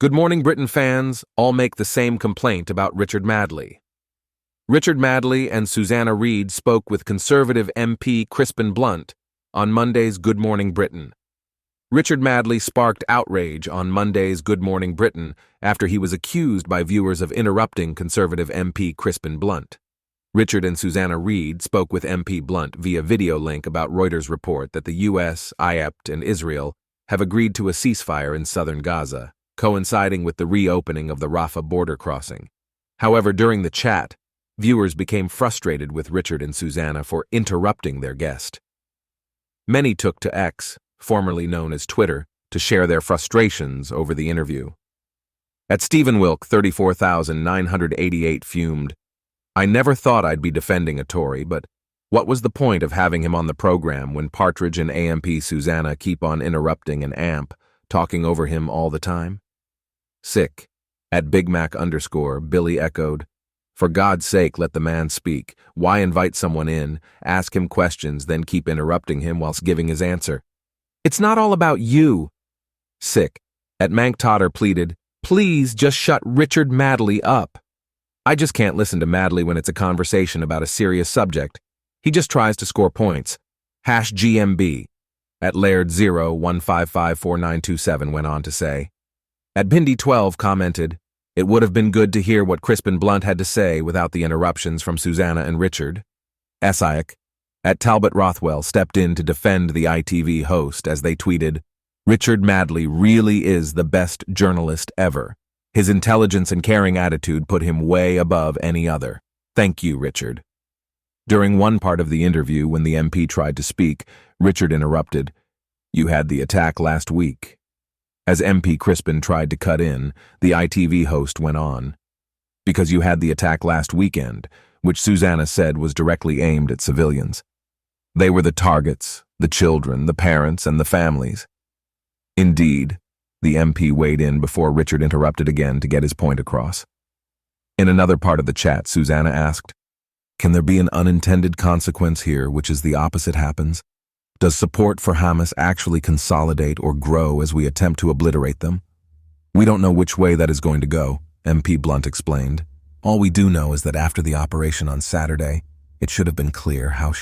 Good Morning Britain fans all make the same complaint about Richard Madeley. Richard Madeley and Susanna Reid spoke with Conservative MP Crispin Blunt on Monday's Good Morning Britain. Richard Madeley sparked outrage on Monday's Good Morning Britain after he was accused by viewers of interrupting Conservative MP Crispin Blunt. Richard and Susanna Reid spoke with MP Blunt via video link about Reuters' report that the US, Egypt, and Israel have agreed to a ceasefire in southern Gaza, coinciding with the reopening of the Rafah border crossing. However, during the chat, viewers became frustrated with Richard and Susanna for interrupting their guest. Many took to X, formerly known as Twitter, to share their frustrations over the interview. At Stephen Wilk 34,988 fumed, "I never thought I'd be defending a Tory, but what was the point of having him on the program when Partridge and AMP Susanna keep on interrupting and AMP, talking over him all the time?" Sick. At BigMac_, Billy echoed, "For God's sake, let the man speak. Why invite someone in, ask him questions, then keep interrupting him whilst giving his answer? It's not all about you." Sick. At Mank Totter pleaded, "Please just shut Richard Madeley up. I just can't listen to Madeley when it's a conversation about a serious subject. He just tries to score points." #GMB. At Laird 0155497 went on to say. At Bindi12 commented, "It would have been good to hear what Crispin Blunt had to say without the interruptions from Susanna and Richard." Esiac. At Talbot Rothwell stepped in to defend the ITV host as they tweeted, "Richard Madeley really is the best journalist ever. His intelligence and caring attitude put him way above any other. Thank you, Richard." During one part of the interview, when the MP tried to speak, Richard interrupted, "You had the attack last week." As MP Crispin tried to cut in, the ITV host went on, "Because you had the attack last weekend, which Susanna said was directly aimed at civilians. They were the targets, the children, the parents, and the families." Indeed, the MP weighed in before Richard interrupted again to get his point across. In another part of the chat, Susanna asked, "Can there be an unintended consequence here, which is the opposite happens? Does support for Hamas actually consolidate or grow as we attempt to obliterate them? We don't know which way that is going to go," MP Blunt explained. "All we do know is that after the operation on Saturday, it should have been clear how